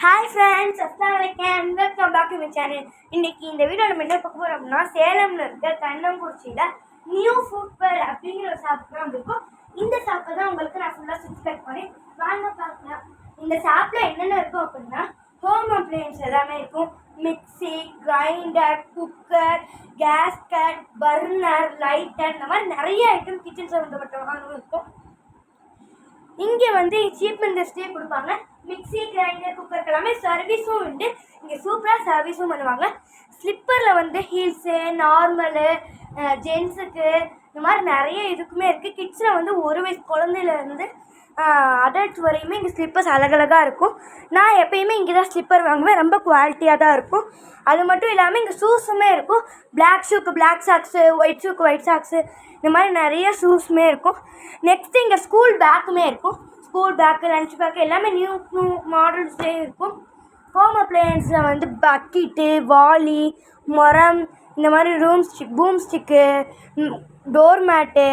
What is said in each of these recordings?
Hi friends, அஸ்ஸலாமு welcome back to my channel. இன்னைக்கு இந்த வீடியோ நம்ம என்ன பார்க்க போகிறோம் அப்படின்னா, சேலமில் இருக்க கண்ணங்குறிச்சியில் நியூ ஃபுட்வேர் அப்படிங்கிற ஒரு ஷாப் தான் இருக்கும். இந்த ஷாப்பை தான் உங்களுக்கு நான் ஃபுல்லாக சப்ஸ்கிரைப் பண்ணி வாங்க பார்க்கலாம். இந்த ஷாப்பில் என்னென்ன இருக்கும் அப்படின்னா, ஹோம் அப்ளையன்ஸ் எல்லாமே இருக்கும். Mixie, grinder, cooker, gas cut, burner, lighter, இந்த மாதிரி நிறைய ஐட்டம் கிச்சன் சம்மந்தப்பட்டவங்க இருக்கும். இங்கே வந்து சீப் அண்ட் பெஸ்ட்லேயே கொடுப்பாங்க. மிக்சி, கிரைண்டர், குக்கருக்கு எல்லாமே சர்வீஸும் உண்டு. இங்கே சூப்பராக சர்வீஸும் பண்ணுவாங்க. ஸ்லிப்பரில் வந்து ஹீல்ஸு, நார்மலு, ஜென்ஸுக்கு இந்த மாதிரி நிறைய இதுக்குமே இருக்குது. கிட்ஸில் வந்து 1 வயசு குழந்தையிலேருந்து அடல்ட்ஸ் வரையுமே இங்கே ஸ்லிப்பர்ஸ் அழகழகாக இருக்கும். நான் எப்பயுமே இங்கே தான் ஸ்லிப்பர் வாங்குவேன். ரொம்ப குவாலிட்டியாக தான் இருக்கும். அது மட்டும் இல்லாமல் இங்கே ஷூஸுமே இருக்கும். பிளாக் ஷூக்கு பிளாக் சாக்ஸு, ஒயிட் ஷூக்கு ஒயிட் சாக்ஸு, இந்த மாதிரி நிறைய ஷூஸுமே இருக்கும். நெக்ஸ்ட்டு இங்கே ஸ்கூல் பேக்குமே இருக்கும். ஸ்கூல் பேக்கு, லஞ்ச் பேக்கு எல்லாமே நியூ மாடல்ஸ்லேயே இருக்கும். ஹோம் அப்ளையன்ஸில் வந்து பக்கெட்டு, வாளி, முறம், இந்த மாதிரி பூம் ஸ்டிக்கு, டோர் மேட்டு,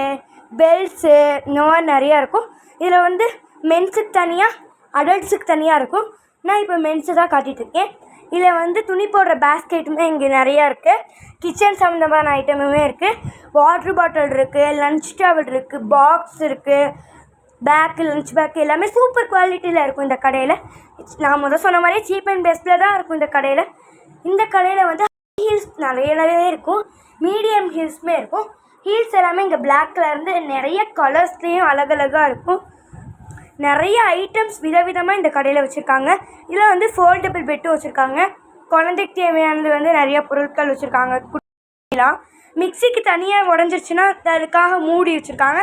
பெல்ட்ஸு, இந்த மாதிரி நிறையா இருக்கும். இதில் வந்து மென்ஸுக்கு தனியாக, அடல்ட்ஸுக்கு தனியாக இருக்கும். நான் இப்போ மென்ஸு தான் காட்டிகிட்ருக்கேன். இதில் வந்து துணி போடுற பேஸ்கெட்டுமே இங்கே நிறையா இருக்குது. கிச்சன் சம்மந்தமான ஐட்டமுமே இருக்குது. வாட்ரு பாட்டில் இருக்குது, லன்ச் டவல் இருக்குது, பாக்ஸ் இருக்குது, பேக்கு, லன்ச் பேக்கு எல்லாமே சூப்பர் குவாலிட்டியில் இருக்கும் இந்த கடையில். நான் சொன்ன மாதிரியே சீப் அண்ட் பெஸ்ட்டில் தான் இருக்கும் இந்த கடையில். இந்த கடையில் வந்து ஹீல்ஸ் நிறையவே இருக்கும். மீடியம் ஹீல்ஸுமே இருக்கும். ஹீல்ஸ் எல்லாமே இங்கே பிளாக் கலர்ந்து நிறைய கலர்ஸ்லேயும் அழகழகாக இருக்கும். நிறைய ஐட்டம்ஸ் விதவிதமாக இந்த கடையில் வச்சுருக்காங்க. இதில் வந்து ஃபோல்டபுள் பெட்டும் வச்சுருக்காங்க. குழந்தைக்கு தேவையானது வந்து நிறைய பொருட்கள் வச்சுருக்காங்க. குட்டிலாம் மிக்சிக்கு தனியாக உடஞ்சிருச்சுன்னா அதுக்காக மூடி வச்சுருக்காங்க.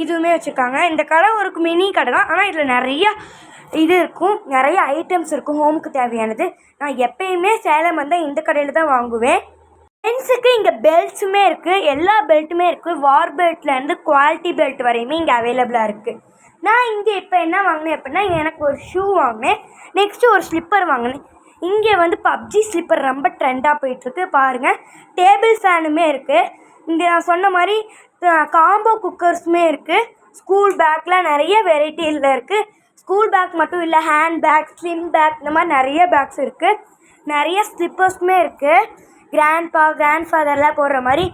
இதுவுமே வச்சுருக்காங்க. இந்த கடை ஒரு மினி கடை தான். ஆனால் இதில் நிறையா இது இருக்கும், நிறைய ஐட்டம்ஸ் இருக்கும் ஹோமுக்கு தேவையானது. நான் எப்பயுமே சேலம் வந்தால் இந்த கடையில் தான் வாங்குவேன். ஜென்ஸுக்கு இங்கே பெல்ட்ஸுமே இருக்குது. எல்லா பெல்ட்டுமே இருக்குது. வார் பெல்ட்லேருந்து குவாலிட்டி பெல்ட் வரையுமே இங்கே அவைலபிளாக இருக்குது. நான் இங்கே இப்போ என்ன வாங்கினேன் அப்படின்னா, எனக்கு ஒரு ஷூ வாங்கினேன். நெக்ஸ்ட்டு ஒரு ஸ்லிப்பர் வாங்கினேன். இங்கே வந்து பப்ஜி ஸ்லிப்பர் ரொம்ப ட்ரெண்டாக போயிட்டுருக்கு பாருங்கள். டேபிள் ஃபேனுமே இருக்குது. இங்கே நான் சொன்ன மாதிரி காம்போ குக்கர்ஸுமே இருக்குது. ஸ்கூல் பேக்கில் நிறைய வெரைட்டியில் இருக்குது. ஸ்கூல் பேக் மட்டும் இல்லை, ஹேண்ட் பேக், ஸ்லிம் பேக், இந்த மாதிரி நிறைய பேக்ஸ் இருக்குது. நிறைய ஸ்லிப்பர்ஸுமே இருக்குது. கிராண்ட் ஃபாதர்லாம் போடுற மாதிரி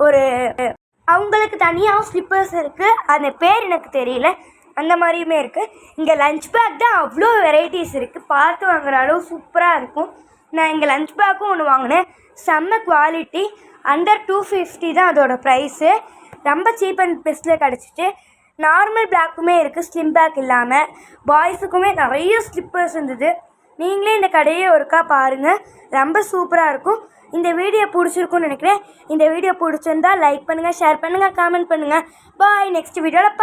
ஒரு அவங்களுக்கு தனியாகவும் ஸ்லிப்பர்ஸ் இருக்குது. அந்த பேர் எனக்கு தெரியல. அந்த மாதிரியுமே இருக்குது. இங்கே லன்ச் பேக் தான் அவ்வளோ வெரைட்டிஸ் இருக்குது. பார்த்து வாங்குற அளவு சூப்பராக இருக்கும். நான் இங்கே லன்ச் பேக்கும் ஒன்று வாங்கினேன். செம்ம குவாலிட்டி. அண்டர் 250 தான் அதோடய ப்ரைஸு. ரொம்ப சீப் அண்ட் பெஸ்ட்டில் கிடச்சிட்டு. நார்மல் பேக்குமே இருக்குது, ஸ்லிம் பேக் இல்லாமல். பாய்ஸுக்குமே நிறைய ஸ்லிப்பர்ஸ் இருந்தது. நீங்களே இந்த கடையை ஒருக்கா பாருங்கள். ரொம்ப சூப்பராக இருக்கும். இந்த வீடியோ பிடிச்சிருக்குன்னு நினைக்கிறேன். இந்த வீடியோ பிடிச்சிருந்தா லைக் பண்ணுங்கள், ஷேர் பண்ணுங்கள், கமெண்ட் பண்ணுங்கள். பாய். நெக்ஸ்ட் வீடியோவில்